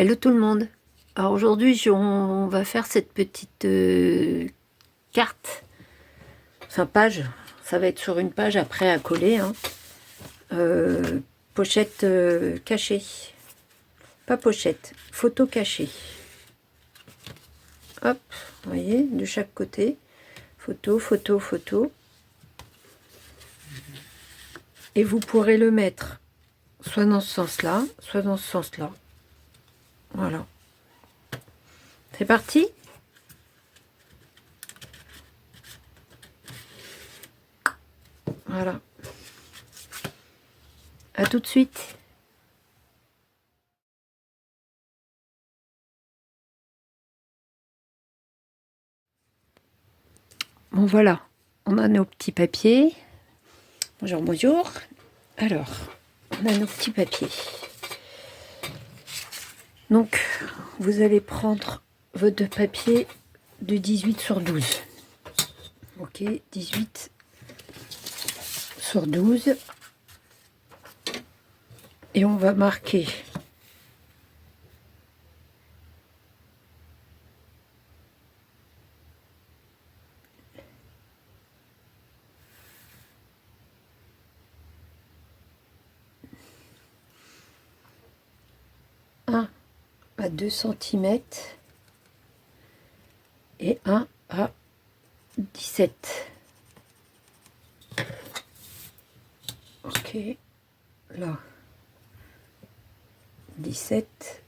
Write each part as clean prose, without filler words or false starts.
Hello tout le monde. Alors aujourd'hui, on va faire cette petite carte, enfin page. Ça va être sur une page après à coller. Hein. Pochette cachée. Pas pochette, photo cachée. Hop, vous voyez, de chaque côté. Photo, photo, photo. Et vous pourrez le mettre soit dans ce sens-là, soit dans ce sens-là. Voilà. C'est parti? Voilà. À tout de suite. Bon voilà, on a nos petits papiers. Bonjour, bonjour. Alors, on a nos petits papiers. Donc, vous allez prendre votre papier de 18 sur 12. Ok, 18 sur 12. Et on va marquer un à 2 centimètres et un à 17. Ok, là, 17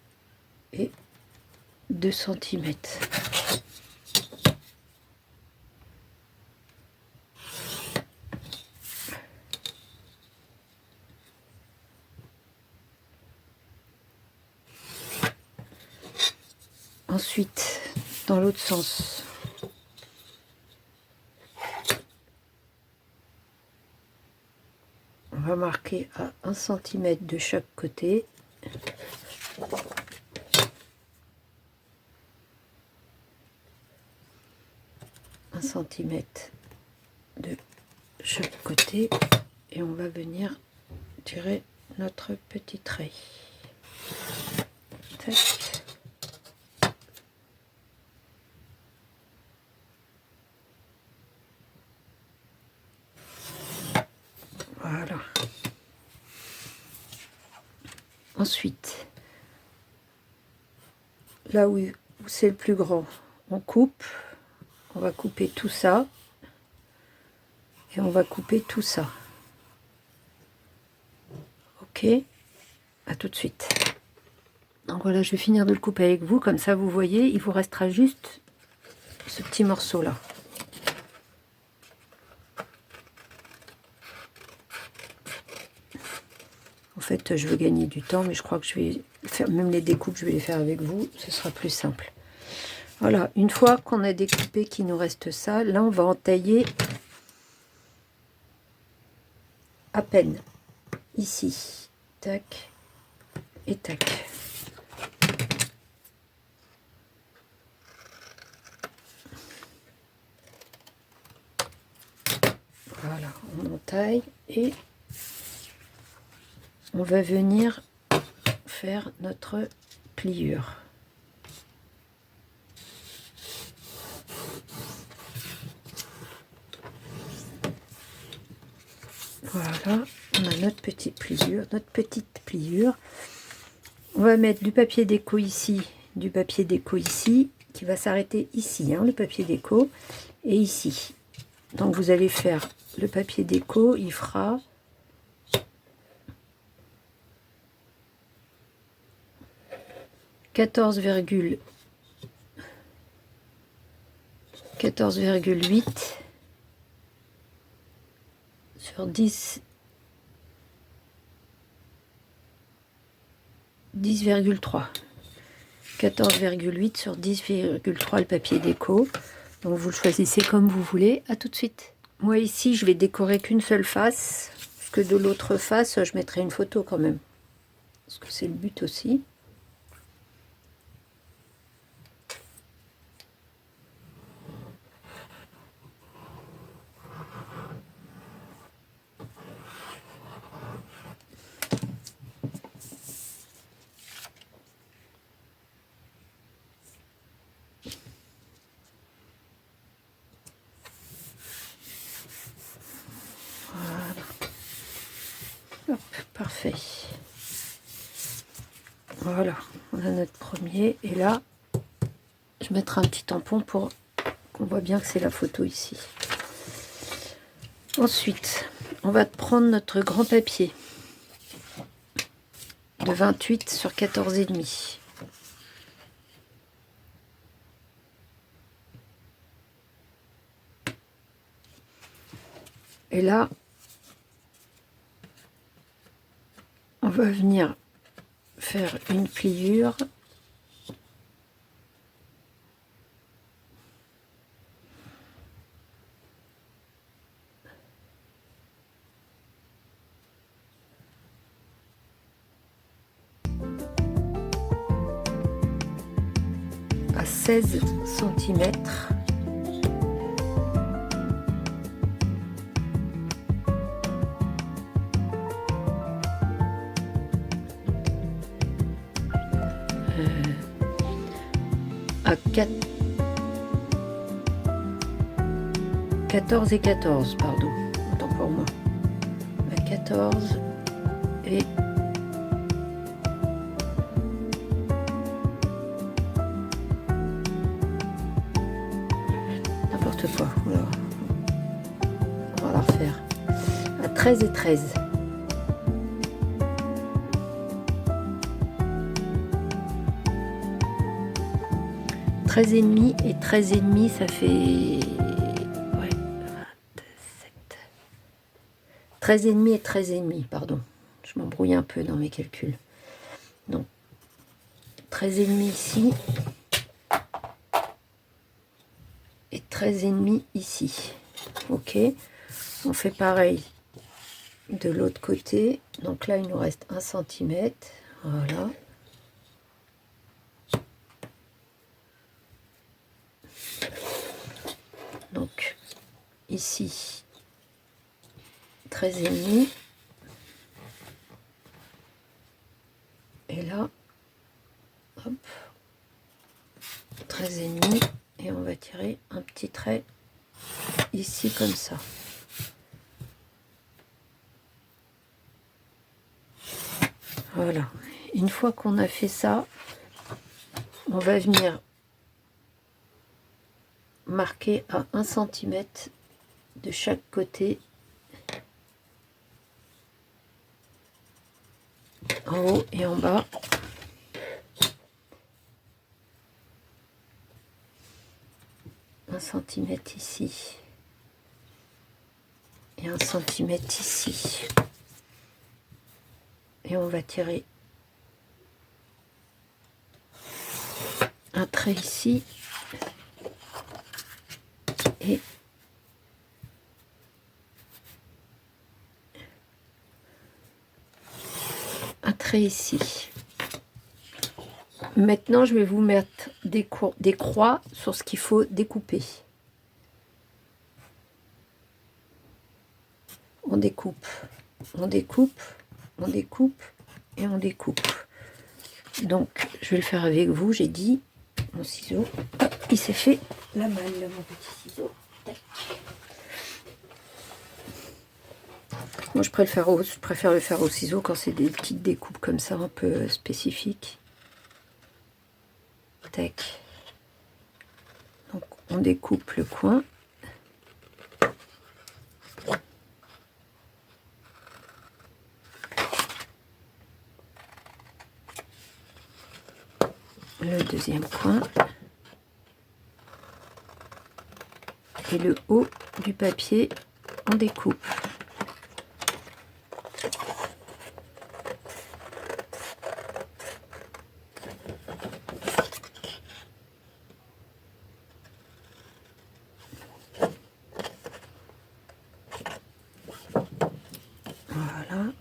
et 2 centimètres. Ensuite, dans l'autre sens, on va marquer à 1 centimètre de chaque côté. Un centimètre de chaque côté et on va venir tirer notre petit trait. Tac. Voilà. Ensuite, là où c'est le plus grand, on coupe. On va couper tout ça. Et on va couper tout ça. Ok? À tout de suite. Donc voilà, je vais finir de le couper avec vous. Comme ça, vous voyez, il vous restera juste ce petit morceau-là. En fait, je veux gagner du temps, mais je crois que je vais faire, même les découpes, je vais les faire avec vous. Ce sera plus simple. Voilà, une fois qu'on a découpé, qu'il nous reste ça, là, on va entailler à peine. Ici. Tac. Et tac. Voilà, on entaille et on va venir faire notre pliure. Voilà, on a notre petite pliure, On va mettre du papier déco ici, du papier déco ici, qui va s'arrêter ici, hein, le papier déco, et ici. Donc vous allez faire le papier déco, il fera 14,8 sur 10,3. 14,8 sur 10,3 le papier déco. Donc vous le choisissez comme vous voulez. À tout de suite. Moi ici je vais décorer qu'une seule face, parce que de l'autre face je mettrai une photo quand même, parce que c'est le but aussi. Parfait. Voilà, on a notre premier. Et là, je mettrai un petit tampon pour qu'on voit bien que c'est la photo ici. Ensuite, on va prendre notre grand papier de 28 sur 14,5. Et là, on va venir faire une pliure à 16 cm. À 14 et 14, pardon, autant pour moi. À 14 et n'importe quoi. Voilà. On va la refaire. À 13 et 13. Et demi et 13,5, ça fait ouais, 27. 13,5 et 13,5, pardon. Je m'embrouille un peu dans mes calculs. Donc 13,5 ici et 13,5 ici. Ok. On fait pareil de l'autre côté. Donc là, il nous reste 1 cm. Voilà. Donc ici 13,5 et là hop 13,5 et on va tirer un petit trait ici comme ça. Voilà, une fois qu'on a fait ça, on va venir marquer à 1 cm de chaque côté, en haut et en bas. Un centimètre ici et 1 cm ici. Et on va tirer un trait ici et un trait ici. Maintenant, je vais vous mettre des croix sur ce qu'il faut découper. On découpe, on découpe, on découpe et on découpe. Donc, je vais le faire avec vous, j'ai dit. Mon ciseau, hop, il s'est fait la malle, mon petit ciseau. Tac. Moi, je préfère le faire au ciseau quand c'est des petites découpes comme ça, un peu spécifiques. Tac. Donc, on découpe le coin. Le deuxième coin. Et le haut du papier, on découpe. Voilà.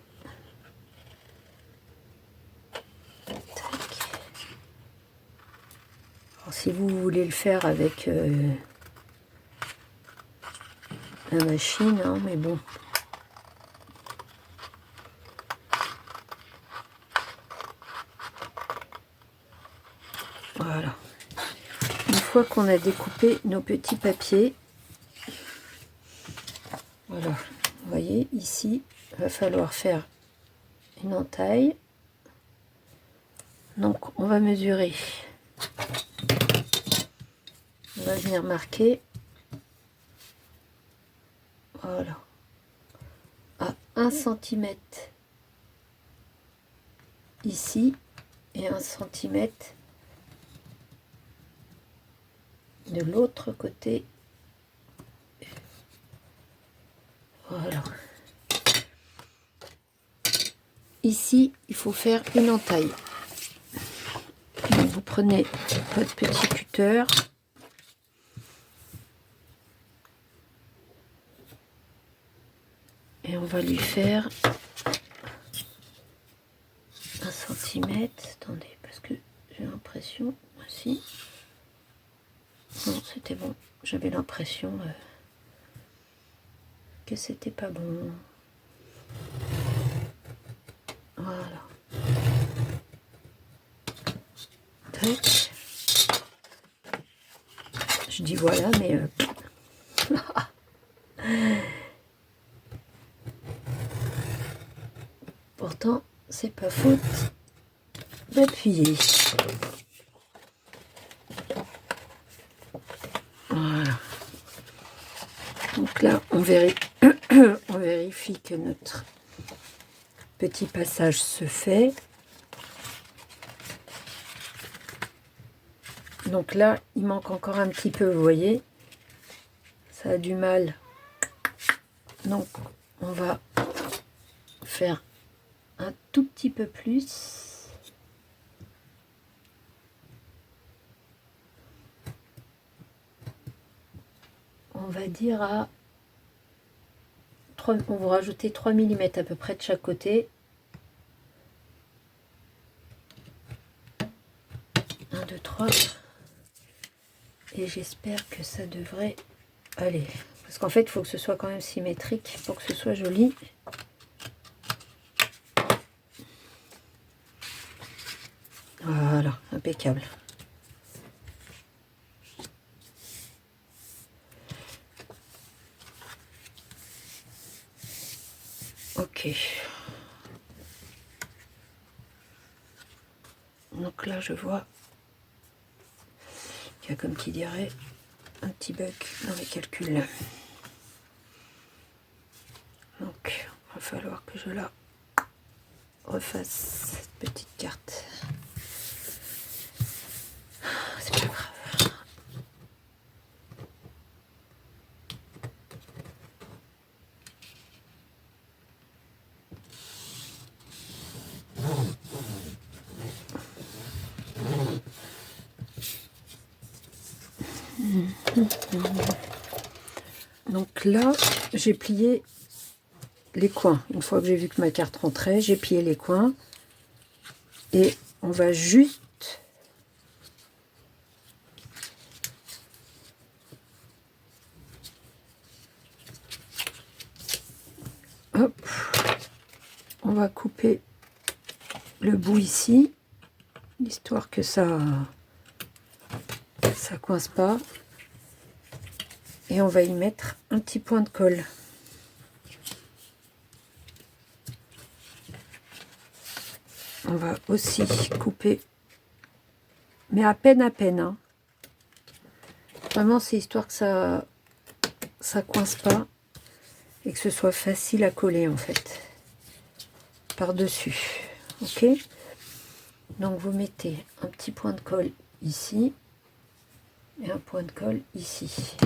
Alors, si vous voulez le faire avec la machine, hein, mais bon. Voilà. Une fois qu'on a découpé nos petits papiers, voilà, vous voyez, ici, il va falloir faire une entaille. Donc on va mesurer. On va venir marquer. Voilà. À 1 cm ici et 1 cm de l'autre côté. Voilà. Ici, il faut faire une entaille. Donc, vous prenez votre petit cutter. Et on va lui faire 1 cm. Attendez, parce que j'ai l'impression aussi. Non, c'était bon. J'avais l'impression que c'était pas bon. Voilà. Tac. Je dis voilà, mais pourtant, c'est pas faute d'appuyer. Voilà. Donc là, on vérifie que notre petit passage se fait. Donc là, il manque encore un petit peu, vous voyez. Ça a du mal. Donc, on va faire un tout petit peu plus. On va dire à 3, on va rajouter 3 mm à peu près de chaque côté. 1, 2, 3. Et j'espère que ça devrait aller. Parce qu'en fait, il faut que ce soit quand même symétrique pour que ce soit joli. Voilà, impeccable. Ok. Donc là, je vois qu'il y a, comme qui dirait, un petit bug dans les calculs. Donc, il va falloir que je la refasse, cette petite carte. C'est pas grave. Donc là, j'ai plié les coins. Une fois que j'ai vu que ma carte rentrait, j'ai plié les coins. Et on va juste hop, on va couper le bout ici, histoire que ça coince pas. Et on va y mettre un petit point de colle. On va aussi couper, mais à peine, hein. Vraiment, c'est histoire que ça coince pas et que ce soit facile à coller en fait par-dessus. Ok, donc vous mettez un petit point de colle ici et un point de colle ici.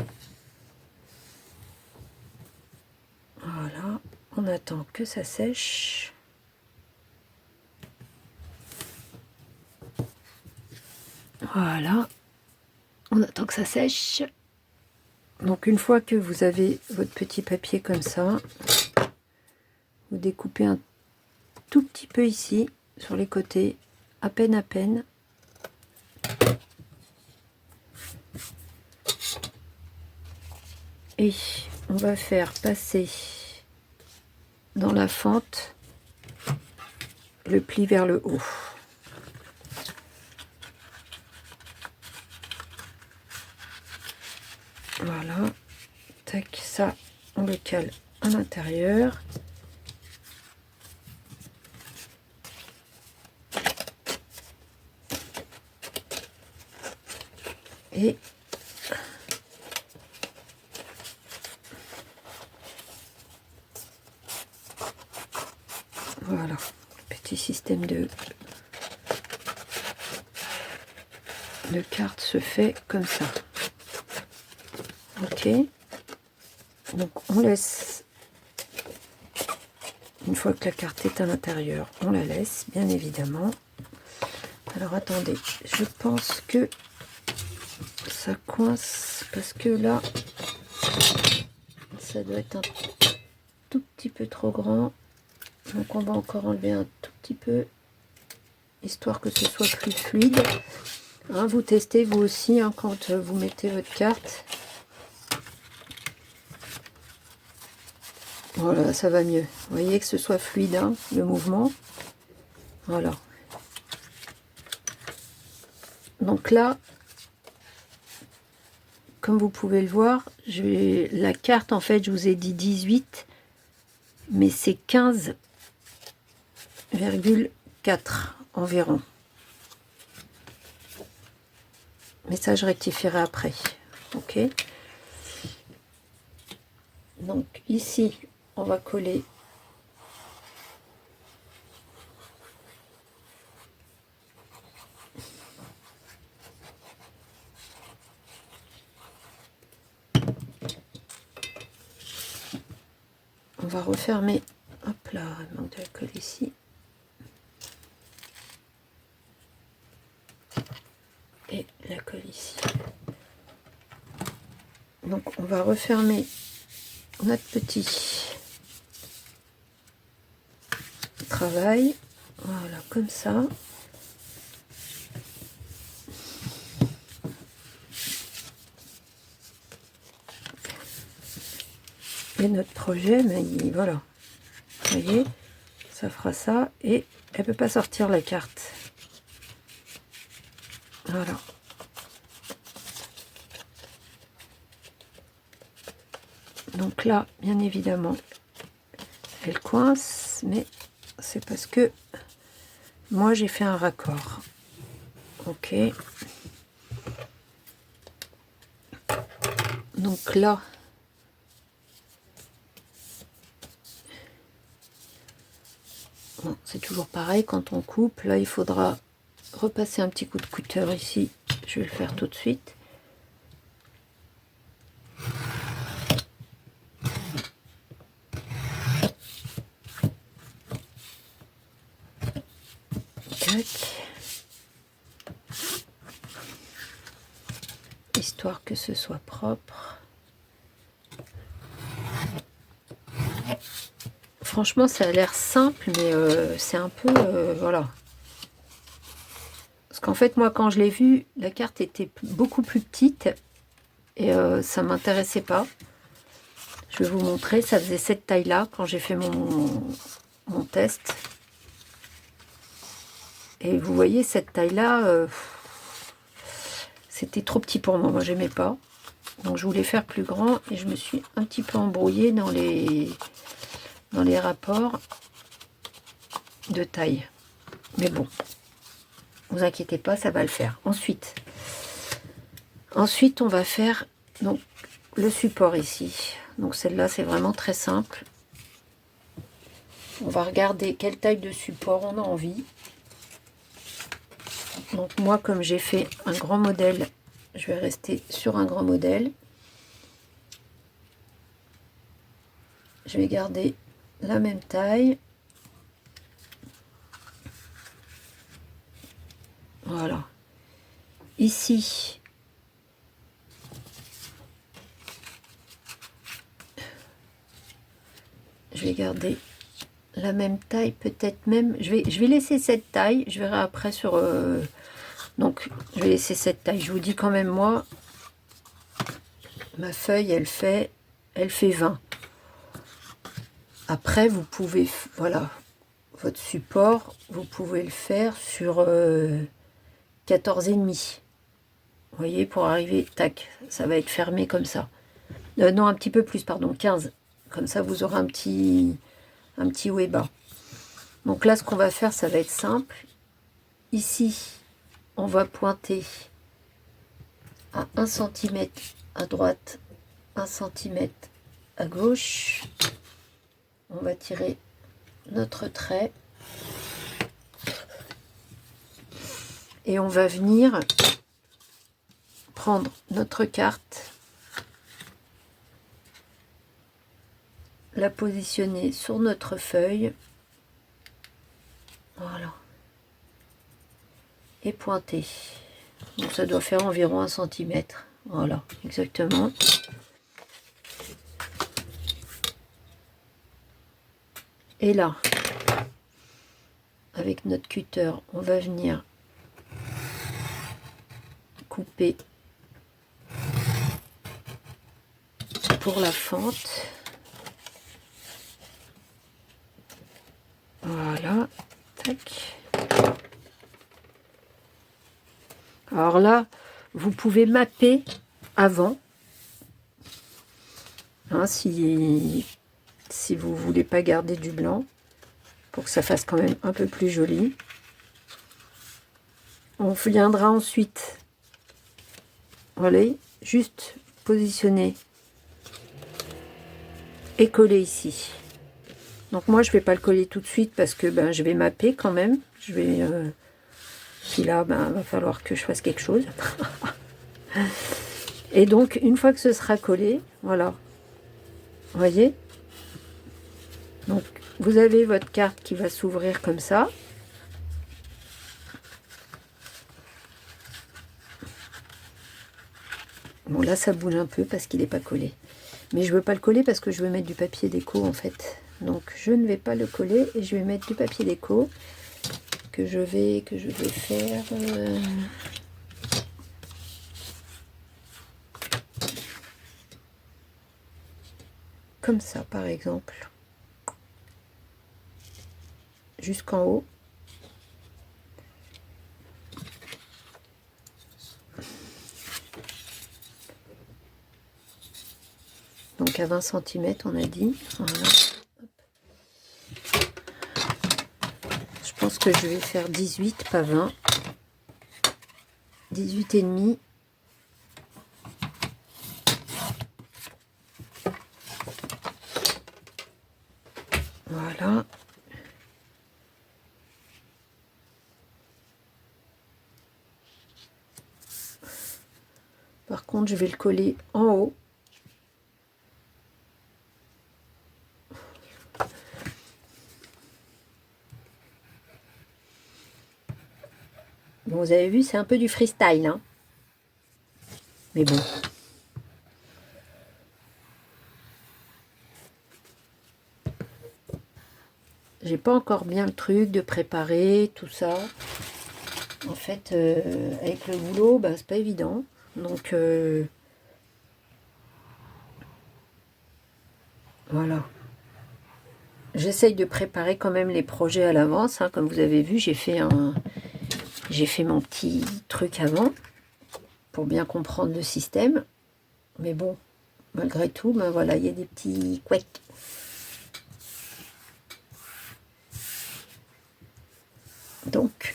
Voilà, on attend que ça sèche. Voilà, on attend que ça sèche. Donc une fois que vous avez votre petit papier comme ça, vous découpez un tout petit peu ici, sur les côtés, à peine. Et on va faire passer dans la fente le pli vers le haut. Voilà, tac, ça on le cale à l'intérieur. Et voilà, petit système de cartes se fait comme ça. Ok, donc on laisse, une fois que la carte est à l'intérieur, on la laisse, bien évidemment. Alors attendez, je pense que ça coince, parce que là, ça doit être un tout petit peu trop grand. Donc on va encore enlever un tout petit peu, histoire que ce soit plus fluide. Hein, vous testez vous aussi hein, quand vous mettez votre carte. Voilà, ça va mieux. Vous voyez que ce soit fluide, hein, le mouvement. Voilà. Donc là, comme vous pouvez le voir, la carte, en fait, je vous ai dit 18, mais c'est 15,4 environ. Mais ça, je rectifierai après. Ok. Donc ici, on va coller on va refermer. Hop là, il manque de la colle ici. Et la colle ici. Donc on va refermer notre petit travail. Voilà, comme ça. Et notre projet, mais voilà. Vous voyez, ça fera ça. Et elle peut pas sortir la carte. Voilà. Donc là, bien évidemment, elle coince, mais c'est parce que moi j'ai fait un raccord. Ok. Donc là, bon, c'est toujours pareil quand on coupe. Là, il faudra repasser un petit coup de cutter ici. Je vais le faire tout de suite. Histoire que ce soit propre. Franchement, ça a l'air simple, mais c'est un peu... voilà. Parce qu'en fait, moi, quand je l'ai vu, la carte était beaucoup plus petite et ça ne m'intéressait pas. Je vais vous montrer, ça faisait cette taille-là quand j'ai fait mon test. Et vous voyez, cette taille-là, c'était trop petit pour moi. Moi, j'aimais pas. Donc, je voulais faire plus grand et je me suis un petit peu embrouillée dans les rapports de taille. Mais bon, vous inquiétez pas, ça va le faire. Ensuite, on va faire donc le support ici. Donc, celle-là, c'est vraiment très simple. On va regarder quelle taille de support on a envie. Donc moi, comme j'ai fait un grand modèle, je vais rester sur un grand modèle. Je vais garder la même taille. Voilà. Ici, je vais garder la même taille, peut-être même. Je vais laisser cette taille. Je verrai après sur... donc, je vais laisser cette taille. Je vous dis quand même, moi, ma feuille, elle fait 20. Après, vous pouvez... Voilà. Votre support, vous pouvez le faire sur 14,5. Vous voyez, pour arriver, tac, ça va être fermé comme ça. Non, un petit peu plus, pardon, 15. Comme ça, vous aurez un petit haut et bas. Donc là, ce qu'on va faire, ça va être simple. Ici, on va pointer à 1 cm à droite, 1 cm à gauche. On va tirer notre trait et on va venir prendre notre carte, la positionner sur notre feuille, voilà, et pointer. Donc ça doit faire environ 1 cm, voilà, exactement. Et là, avec notre cutter, on va venir couper pour la fente. Voilà, tac. Alors là, vous pouvez mapper avant, hein, si vous ne voulez pas garder du blanc, pour que ça fasse quand même un peu plus joli. On viendra ensuite, voilà, juste positionner et coller ici. Donc moi je vais pas le coller tout de suite parce que ben, je vais mapper quand même. Je vais puis là ben, va falloir que je fasse quelque chose. Et donc une fois que ce sera collé, voilà, vous voyez, donc vous avez votre carte qui va s'ouvrir comme ça. Bon là ça bouge un peu parce qu'il n'est pas collé, mais je veux pas le coller parce que je veux mettre du papier déco en fait. Donc je ne vais pas le coller et je vais mettre du papier déco que je vais faire comme ça par exemple, jusqu'en haut. Donc à 20 cm on a dit, voilà. Je pense que je vais faire 18, pas 20. 18 et demi. Voilà. Par contre, je vais le coller en haut. Bon, vous avez vu, c'est un peu du freestyle, hein. Mais bon. J'ai pas encore bien le truc de préparer tout ça. En fait, avec le boulot, bah, c'est pas évident. Donc, voilà. J'essaye de préparer quand même les projets à l'avance. Hein. Comme vous avez vu, j'ai fait mon petit truc avant pour bien comprendre le système. Mais bon, malgré tout, ben voilà, il y a des petits couecs. Donc,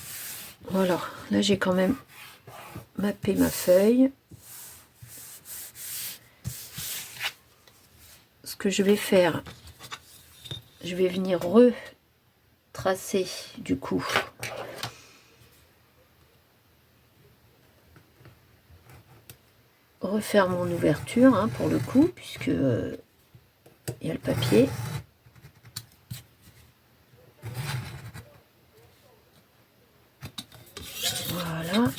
voilà. Là, j'ai quand même mappé ma feuille. Ce que je vais faire, je vais venir retracer du coup refaire mon ouverture hein, pour le coup, puisque il y a le papier. Voilà.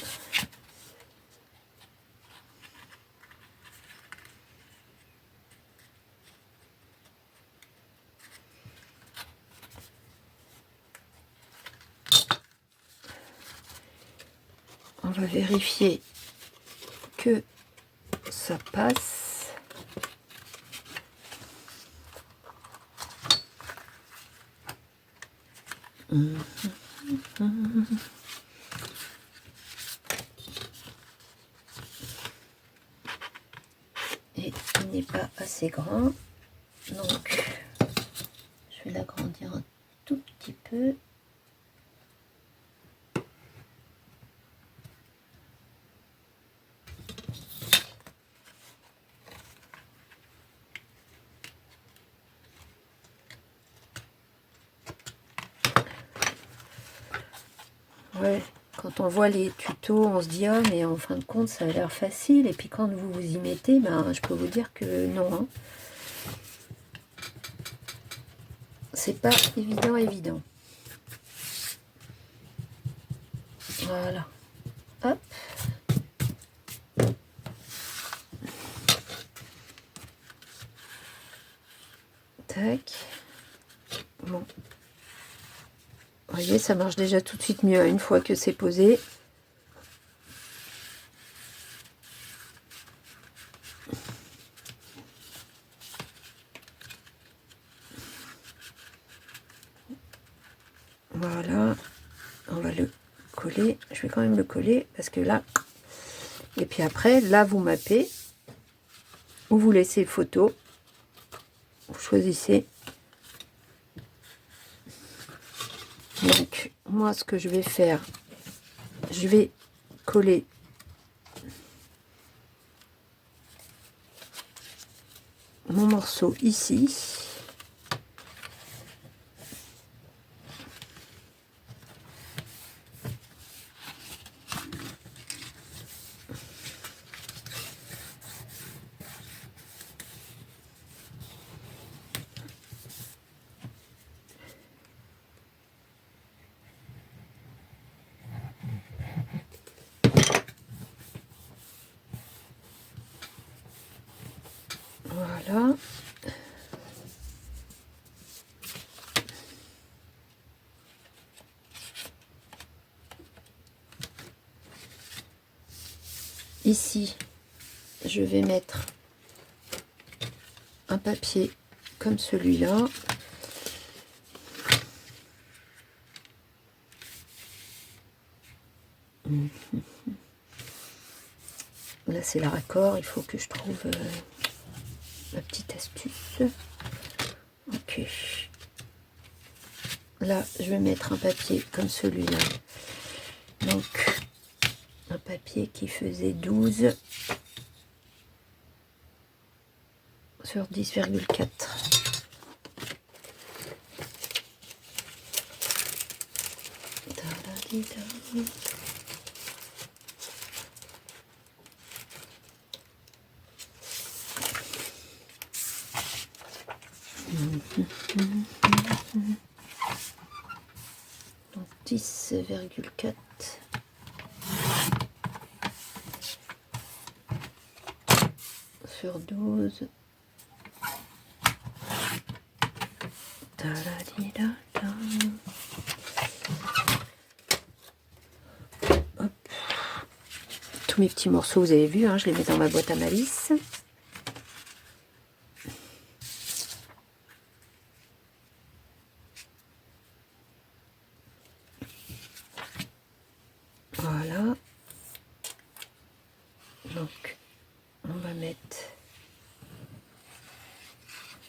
On va vérifier que ça passe. Et il n'est pas assez grand, donc je vais l'agrandir un tout petit peu. Ouais, quand on voit les tutos, on se dit, ah, mais en fin de compte, ça a l'air facile. Et puis quand vous vous y mettez, ben, je peux vous dire que non. Hein. C'est pas évident, évident. Voilà. Hop. Tac. Bon. Vous voyez, ça marche déjà tout de suite mieux une fois que c'est posé. Voilà. On va le coller. Je vais quand même le coller parce que là... Et puis après, là, vous mappez. Ou vous laissez photo. Vous choisissez. Donc, moi, ce que je vais faire, je vais coller mon morceau ici. Voilà. Ici, je vais mettre un papier comme celui-là. Là, c'est le raccord. Il faut que je trouve ma petite astuce. Ok. Là, je vais mettre un papier comme celui-là. Donc, un papier qui faisait 12 sur 10,4. Donc 10,4 sur 12. Hop. Tous mes petits morceaux, vous avez vu, hein, je les mets dans ma boîte à malice. Voilà. Donc, on va mettre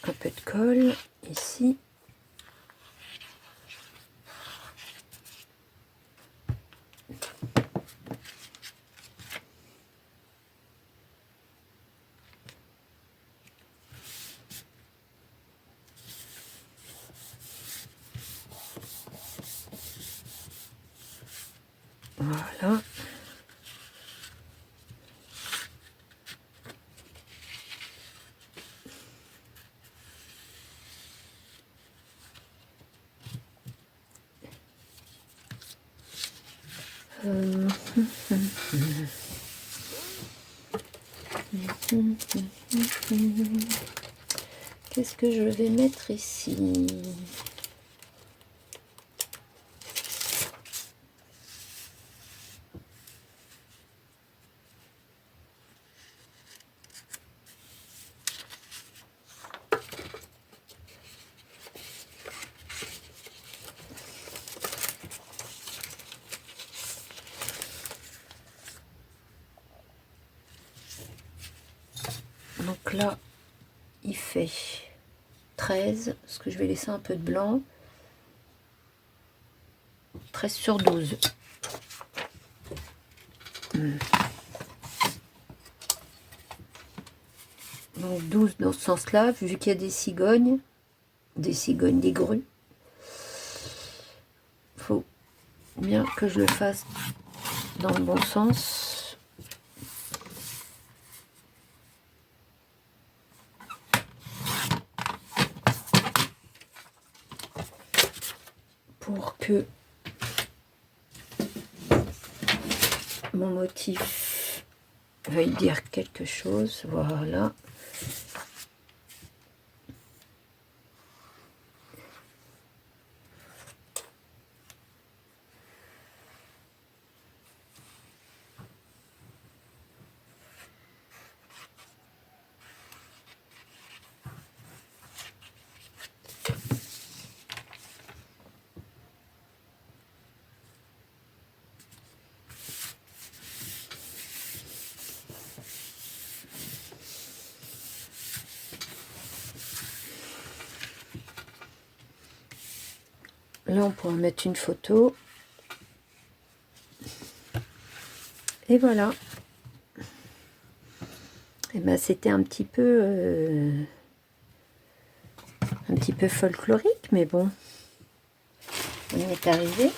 un peu de colle ici. Voilà. Qu'est-ce que je vais mettre ici? Donc là, il fait 13, parce que je vais laisser un peu de blanc. 13 sur 12. Donc 12 dans ce sens-là, vu qu'il y a des cigognes, des grues. Faut bien que je le fasse dans le bon sens. Pour que mon motif veuille dire quelque chose. Voilà. Là, on pourra mettre une photo. Et voilà. Et ben, c'était un petit peu folklorique, mais bon, on y est arrivé.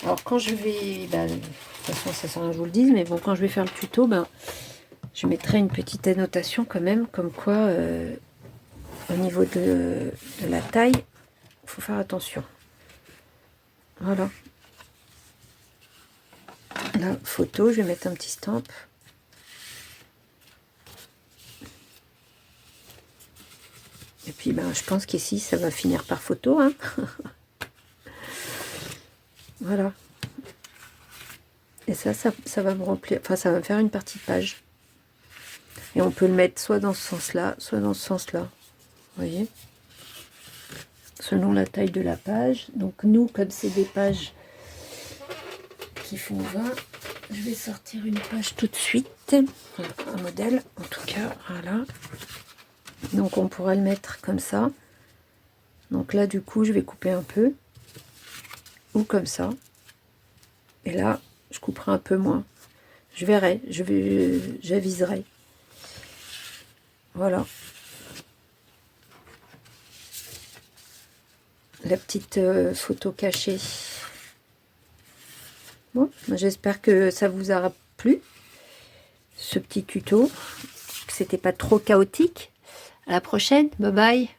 Alors quand je vais, de toute façon ça sert à rien que je vous le dise, mais bon, quand je vais faire le tuto, je mettrai une petite annotation quand même, comme quoi au niveau de la taille, il faut faire attention. Voilà. La photo, je vais mettre un petit stamp. Et puis je pense qu'ici ça va finir par photo, hein. Voilà. Et ça va me remplir, enfin ça va me faire une partie de page. Et on peut le mettre soit dans ce sens-là, soit dans ce sens-là. Vous voyez? Selon la taille de la page. Donc nous, comme c'est des pages qui font 20, je vais sortir une page tout de suite. Un modèle, en tout cas, voilà. Donc on pourra le mettre comme ça. Donc là, du coup, je vais couper un peu. Ou comme ça. Et là, je couperai un peu moins. Je verrai, j'aviserai. Voilà. La petite photo cachée. Bon, j'espère que ça vous aura plu, ce petit tuto, que c'était pas trop chaotique. À la prochaine, bye bye.